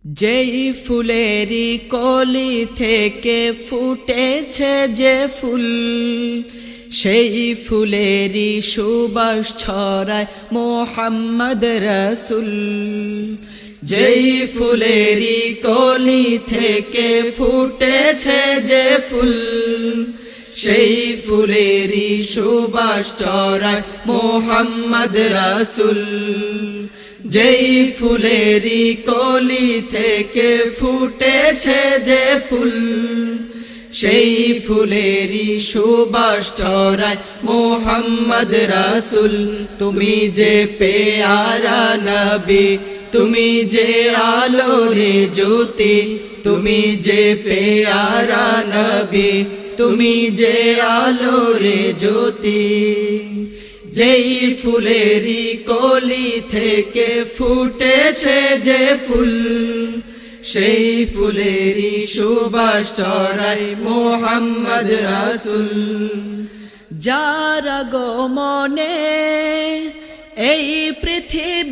যেই ফুলেরই কলি থেকে ফুটেছে যে ফুল, সেই ফুলেরই সুবাস ছড়ায় মোহাম্মদ রসুল। যেই ফুলেরই কলি থেকে ফুটেছে যে ফুল, সেই ফুলেরই সুবাস ছড়ায় মোহাম্মদ রসুল। যেই ফুলেরই কলি থেকে ফুটেছে যে ফুল, সেই ফুলেরই সুবাস ছড়ায় মোহাম্মদ রসুল। তুমি যে পেয়ারা নবী, তুমি যে আলোরে জ্যোতি, তুমি যে পেয়ারা নবী, তুমি যে আলোরে জ্যোতি। যেই ফুলেরই কলি থেকে ফুটেছে যে ফুল, সেই ফুলেরই সুবাস ছড়ায় মোহাম্মদ রসুল। যার আগমনে এই পৃথিবী